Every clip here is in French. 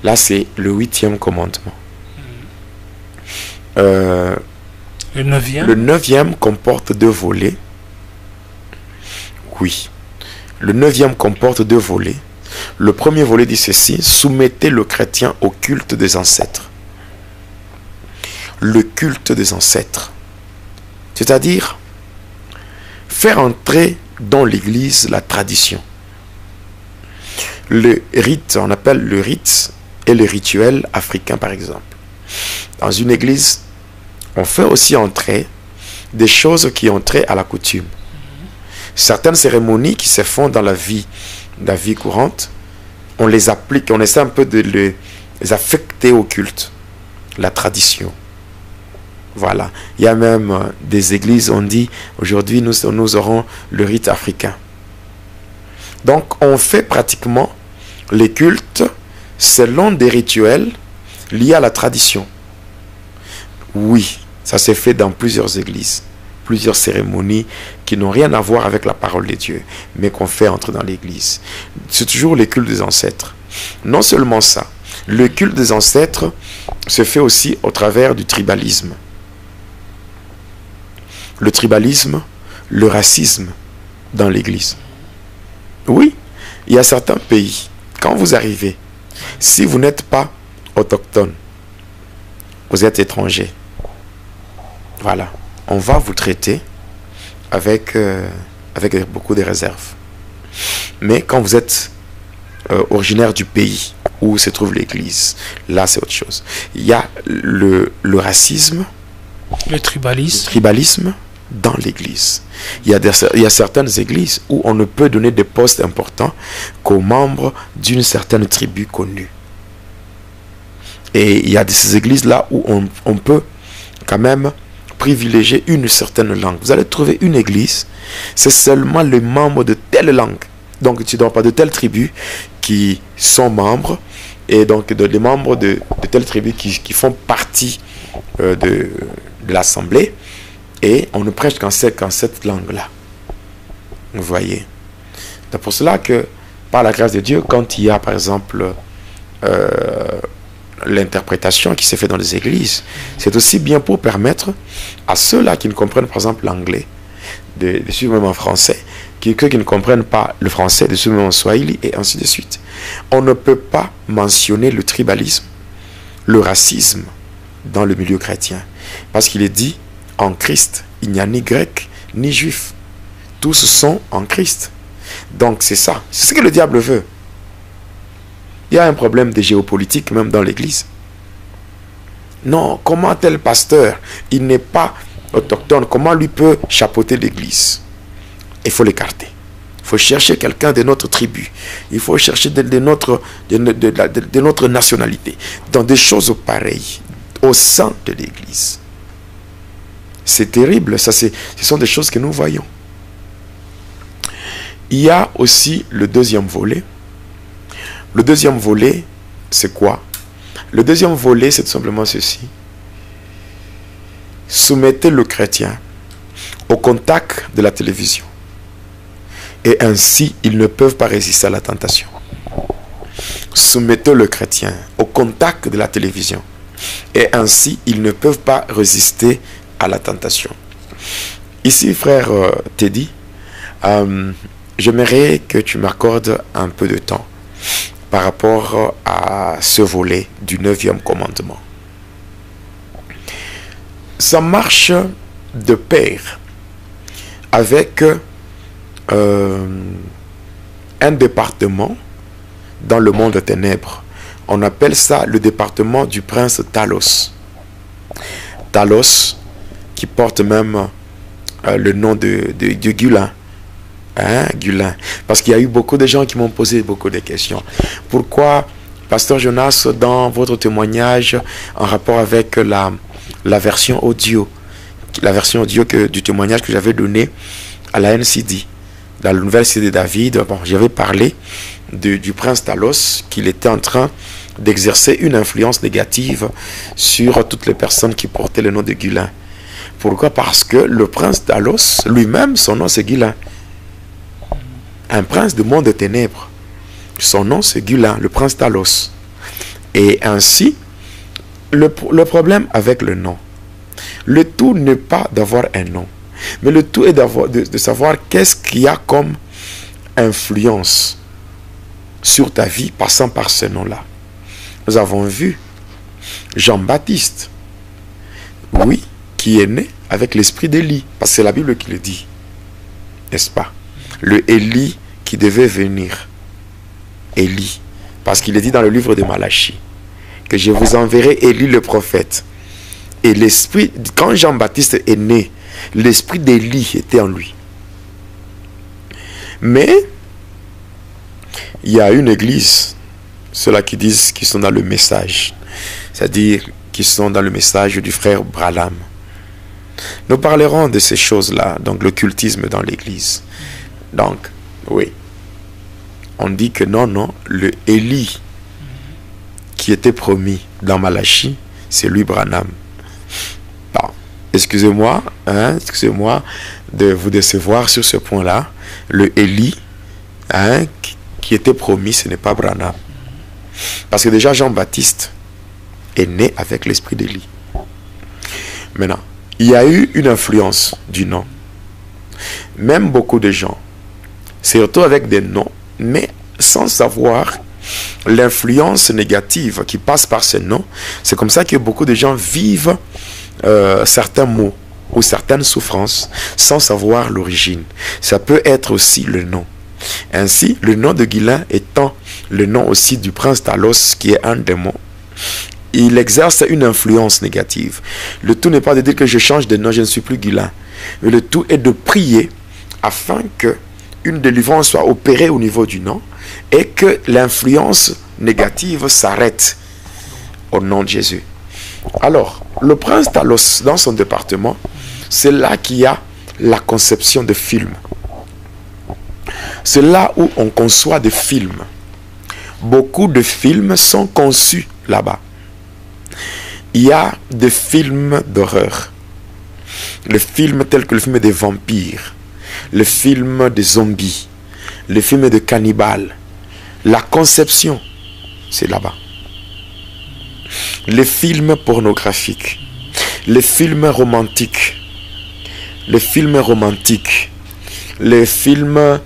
Là, c'est le 8e commandement. Le 9e. Le 9e comporte 2 volets. Oui. Le 9e comporte 2 volets. Le premier volet dit ceci: soumettez le chrétien au culte des ancêtres. Le culte des ancêtres. C'est-à-dire faire entrer dans l'église la tradition. Le rite, on appelle le rite et le rituel africain par exemple. Dans une église, on fait aussi entrer des choses qui ont trait à la coutume. Certaines cérémonies qui se font dans la vie courante, on les applique, on essaie un peu de les affecter au culte, la tradition. Voilà. Il y a même des églises, on dit, aujourd'hui nous aurons le rite africain. Donc on fait pratiquement les cultes selon des rituels liés à la tradition. Oui, ça s'est fait dans plusieurs églises, plusieurs cérémonies qui n'ont rien à voir avec la parole de Dieu, mais qu'on fait entrer dans l'église. C'est toujours le culte des ancêtres. Non seulement ça, le culte des ancêtres se fait aussi au travers du tribalisme. Le tribalisme, le racisme dans l'église. Oui, il y a certains pays, quand vous arrivez, si vous n'êtes pas autochtone, vous êtes étranger, voilà, on va vous traiter avec beaucoup de réserves. Mais quand vous êtes originaire du pays où se trouve l'église, là c'est autre chose. Il y a le racisme, le tribalisme dans l'église. Il y a certaines églises où on ne peut donner des postes importants qu'aux membres d'une certaine tribu connue. Et il y a ces églises-là où on peut quand même privilégier une certaine langue. Vous allez trouver une église, c'est seulement les membres de telle langue, donc tu ne dois pas de telle tribu, qui sont membres, et donc les membres de telle tribu qui font partie de l'assemblée, et on ne prêche qu'en cette langue-là. Vous voyez. C'est pour cela que, par la grâce de Dieu, quand il y a, par exemple, l'interprétation qui s'est faite dans les églises, c'est aussi bien pour permettre à ceux-là qui ne comprennent, par exemple, l'anglais, de suivre même en français, qui ne comprennent pas le français, de suivre même en swahili, et ainsi de suite. On ne peut pas mentionner le tribalisme, le racisme dans le milieu chrétien, parce qu'il est dit: en Christ, il n'y a ni grec, ni juif. Tous sont en Christ. Donc c'est ça. C'est ce que le diable veut. Il y a un problème de géopolitique même dans l'église. Non, comment tel pasteur, il n'est pas autochtone, comment lui peut chapeauter l'église? Il faut l'écarter. Il faut chercher quelqu'un de notre tribu. Il faut chercher de notre nationalité. Dans des choses pareilles, au sein de l'église. C'est terrible, ça, ce sont des choses que nous voyons. Il y a aussi le deuxième volet. Le deuxième volet, c'est quoi? Le deuxième volet, c'est tout simplement ceci. Soumettez le chrétien au contact de la télévision. Et ainsi, ils ne peuvent pas résister à la tentation. Soumettez le chrétien au contact de la télévision. Et ainsi, ils ne peuvent pas résister à la tentation. Ici, frère Teddy, j'aimerais que tu m'accordes un peu de temps par rapport à ce volet du 9e commandement. Ça marche de pair avec un département dans le monde des ténèbres. On appelle ça le département du prince Talos. Talos, qui porte même le nom de Gulin. Hein, Gulin. Parce qu'il y a eu beaucoup de gens qui m'ont posé beaucoup de questions. Pourquoi, Pasteur Jonas, dans votre témoignage en rapport avec la version audio, du témoignage que j'avais donné à la NCD, dans la nouvelle CD David, bon, j'avais parlé du prince Talos, qu'il était en train d'exercer une influence négative sur toutes les personnes qui portaient le nom de Gulin. Pourquoi? Parce que le prince Talos, lui-même, son nom c'est Gulin. Un prince du monde des ténèbres. Son nom c'est Gulin, le prince Talos. Et ainsi, le problème avec le nom, le tout n'est pas d'avoir un nom, mais le tout est de savoir qu'est-ce qu'il y a comme influence sur ta vie passant par ce nom-là. Nous avons vu Jean-Baptiste, oui, qui est né avec l'esprit d'Élie, parce que c'est la Bible qui le dit, n'est-ce pas? Le Élie qui devait venir, Élie, parce qu'il est dit dans le livre de Malachie que je vous enverrai Élie le prophète. Et l'esprit, quand Jean-Baptiste est né, l'esprit d'Élie était en lui. Mais il y a une église, ceux-là qui disent qu'ils sont dans le message, c'est-à-dire qui sont dans le message du frère Branham. Nous parlerons de ces choses-là, donc l'occultisme dans l'église. Donc, oui, on dit que non, le Élie qui était promis dans Malachie, c'est lui Branham. Bon, excusez-moi de vous décevoir sur ce point-là. Le Élie qui était promis, ce n'est pas Branham. Parce que déjà Jean-Baptiste est né avec l'esprit d'Élie. Maintenant, il y a eu une influence du nom. Même beaucoup de gens, surtout avec des noms, mais sans savoir l'influence négative qui passe par ces noms. C'est comme ça que beaucoup de gens vivent certains maux ou certaines souffrances sans savoir l'origine. Ça peut être aussi le nom. Ainsi, le nom de Guilain étant le nom aussi du prince Talos, qui est un démon, il exerce une influence négative. Le tout n'est pas de dire que je change de nom, je ne suis plus Guilain. Mais le tout est de prier afin que une délivrance soit opérée au niveau du nom et que l'influence négative s'arrête au nom de Jésus. Alors, le prince Talos, dans son département, c'est là qu'il y a la conception de films. C'est là où on conçoit des films. Beaucoup de films sont conçus là-bas. Il y a des films d'horreur. Les films tels que le film des vampires, le film des zombies, le film de cannibales. La conception, c'est là-bas. Les films pornographiques, les films romantiques, les films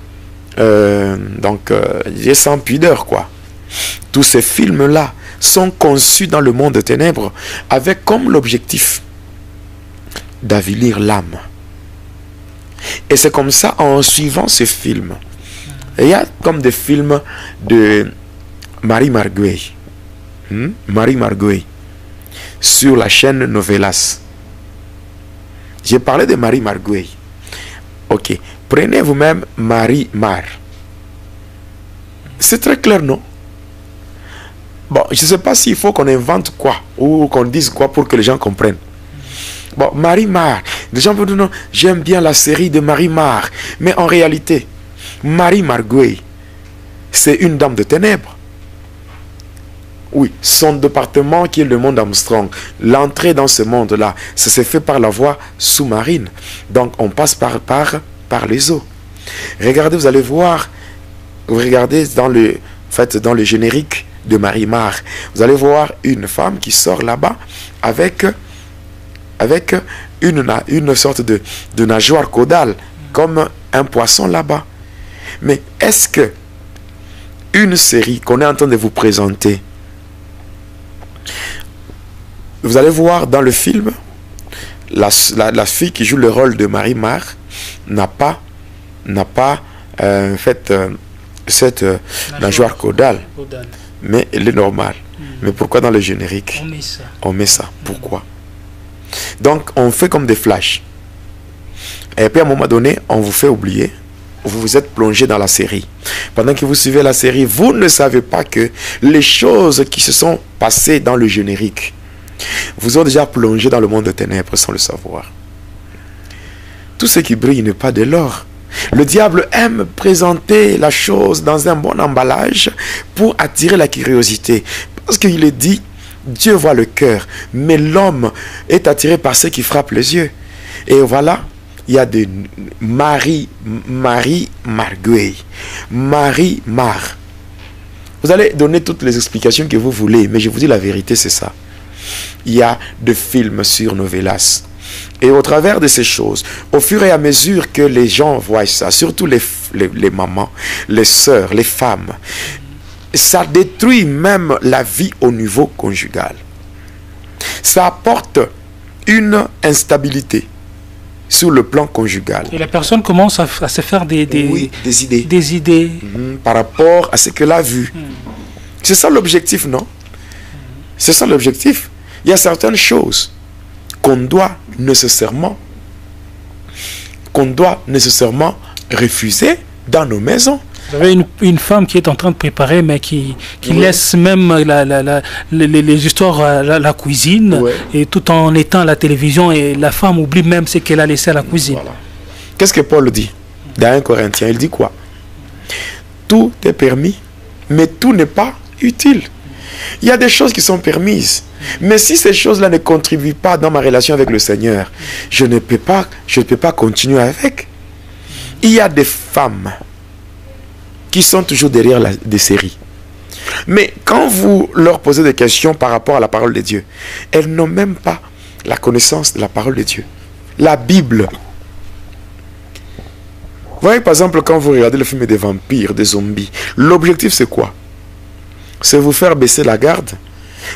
sans pudeur, quoi. Tous ces films-là sont conçus dans le monde des ténèbres avec comme l'objectif d'avilir l'âme. Et c'est comme ça, en suivant ces films, il y a comme des films de Marie Marguerite, sur la chaîne Novelas. J'ai parlé de Marie Marguerite. Ok, prenez vous-même Marie Mar. C'est très clair, non? Bon, je ne sais pas s'il faut qu'on invente quoi ou qu'on dise quoi pour que les gens comprennent. Bon, Marie Mar. Les gens vont dire non, j'aime bien la série de Marie Mar. Mais en réalité, Marie Marguerite, c'est une dame de ténèbres. Oui, son département qui est le monde Armstrong, l'entrée dans ce monde-là, ça s'est fait par la voie sous-marine. Donc on passe par les eaux. Regardez, vous allez voir, vous regardez dans le générique de Marie Mar, vous allez voir une femme qui sort là-bas avec une sorte de nageoire caudale, comme un poisson là-bas. Mais est-ce que une série qu'on est en train de vous présenter, vous allez voir dans le film, la fille qui joue le rôle de Marie Mar n'a pas cette nageoire caudale, mais elle est normale. Mais pourquoi dans le générique on met ça? Pourquoi? Donc on fait comme des flashs. Et puis à un moment donné, on vous fait oublier. Vous vous êtes plongé dans la série. Pendant que vous suivez la série, vous ne savez pas que les choses qui se sont passées dans le générique vous ont déjà plongé dans le monde des ténèbres sans le savoir. Tout ce qui brille n'est pas de l'or. Le diable aime présenter la chose dans un bon emballage pour attirer la curiosité. Parce qu'il est dit, Dieu voit le cœur, mais l'homme est attiré par ce qui frappe les yeux. Et voilà, il y a des Marie Marguerite, Marie Mar. Vous allez donner toutes les explications que vous voulez, mais je vous dis la vérité, c'est ça. Il y a des films sur Novelas. Et au travers de ces choses, au fur et à mesure que les gens voient ça, surtout les mamans, les sœurs, les femmes, ça détruit même la vie au niveau conjugal. Ça apporte une instabilité sur le plan conjugal. Et la personne commence à se faire des idées. Des idées. Par rapport à ce qu'elle a vu. C'est ça l'objectif, non? C'est ça l'objectif. Il y a certaines choses qu'on doit nécessairement refuser dans nos maisons. Vous avez une femme qui est en train de préparer, mais qui laisse même les histoires à la cuisine, et tout en étant à la télévision, et la femme oublie même ce qu'elle a laissé à la cuisine. Voilà. Qu'est-ce que Paul dit dans 1 Corinthiens? Il dit quoi? Tout est permis, mais tout n'est pas utile. Il y a des choses qui sont permises, mais si ces choses-là ne contribuent pas dans ma relation avec le Seigneur, je ne peux pas continuer avec. Il y a des femmes qui sont toujours derrière des séries. Mais quand vous leur posez des questions par rapport à la parole de Dieu, elles n'ont même pas la connaissance de la parole de Dieu. La Bible. Vous voyez, par exemple, quand vous regardez le film des vampires, des zombies, l'objectif c'est quoi? C'est vous faire baisser la garde.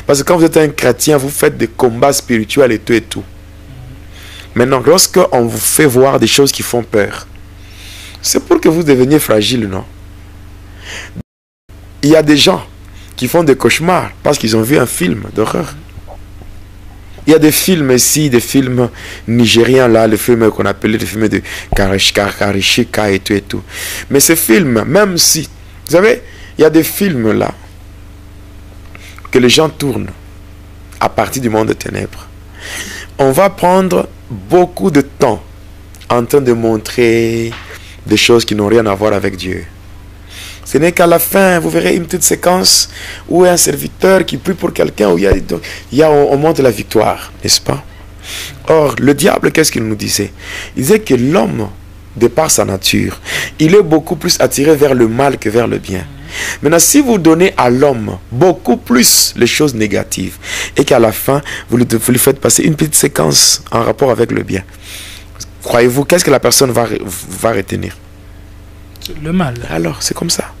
Parce que quand vous êtes un chrétien, vous faites des combats spirituels et tout et tout. Maintenant, lorsque on vous fait voir des choses qui font peur, c'est pour que vous deveniez fragile, non? Il y a des gens qui font des cauchemars parce qu'ils ont vu un film d'horreur. Il y a des films ici, des films nigériens là, les films qu'on appelait les films de Karishika et tout et tout. Mais ces films, même si, vous savez, il y a des films là que les gens tournent à partir du monde des ténèbres. On va prendre beaucoup de temps en train de montrer des choses qui n'ont rien à voir avec Dieu. Ce n'est qu'à la fin, vous verrez une petite séquence où un serviteur qui prie pour quelqu'un, où on montre la victoire, n'est-ce pas? Or, le diable, qu'est-ce qu'il nous disait? Il disait que l'homme, de par sa nature, il est beaucoup plus attiré vers le mal que vers le bien. Maintenant, si vous donnez à l'homme beaucoup plus les choses négatives, et qu'à la fin, vous lui faites passer une petite séquence en rapport avec le bien, croyez-vous, qu'est-ce que la personne va retenir? Le mal. Alors, c'est comme ça.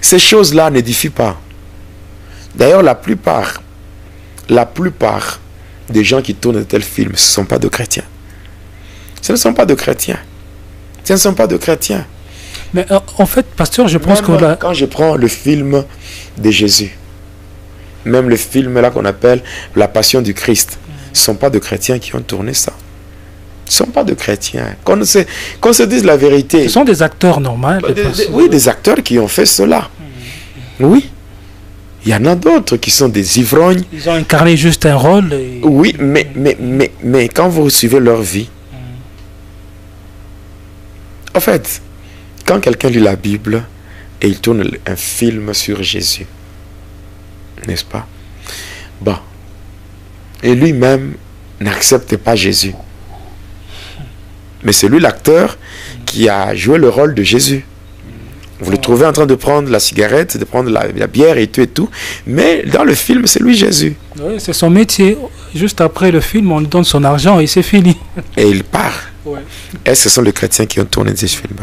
Ces choses-là n'édifient pas. D'ailleurs, la plupart des gens qui tournent de tels films, ce ne sont pas de chrétiens. Ce ne sont pas de chrétiens. Ce ne sont pas de chrétiens. Mais en fait, pasteur, je pense que quand je prends le film de Jésus, même le film là qu'on appelle La Passion du Christ, ce ne sont pas de chrétiens qui ont tourné ça. Ce ne sont pas de chrétiens. Qu'on se dise la vérité. Ce sont des acteurs normaux. Oui, des acteurs qui ont fait cela. Oui. Il y en a d'autres qui sont des ivrognes. Ils ont incarné juste un rôle. Oui, mais quand vous suivez leur vie, en fait, quand quelqu'un lit la Bible et il tourne un film sur Jésus, n'est-ce pas? Bon. Et lui-même n'accepte pas Jésus. Mais c'est lui l'acteur qui a joué le rôle de Jésus. Vous le trouvez en train de prendre la cigarette, de prendre la bière et tout. Mais dans le film, c'est lui Jésus. Oui, c'est son métier. Juste après le film, on lui donne son argent et c'est fini. Et il part. Ouais. Et ce sont les chrétiens qui ont tourné ce film.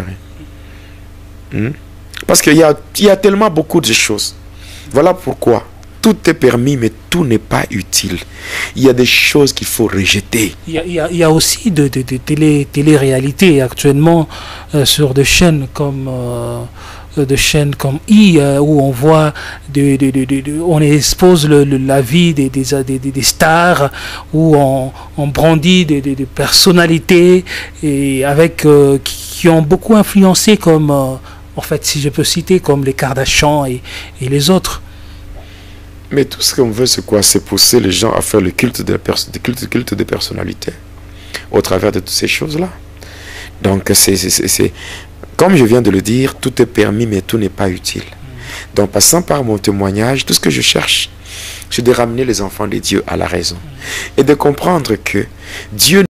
Parce qu'il y a tellement beaucoup de choses. Voilà pourquoi tout est permis, mais tout n'est pas utile. Il y a des choses qu'il faut rejeter. Il y a aussi de télé-réalités actuellement sur des chaînes comme où on voit on expose la vie des stars, où on brandit des personnalités et qui ont beaucoup influencé, comme en fait, si je peux citer, comme les Kardashians et les autres. Mais tout ce qu'on veut, c'est quoi? C'est pousser les gens à faire le culte de personnalité au travers de toutes ces choses-là. Donc, c'est comme je viens de le dire, tout est permis, mais tout n'est pas utile. Donc, passant par mon témoignage, tout ce que je cherche, c'est de ramener les enfants de Dieu à la raison et de comprendre que Dieu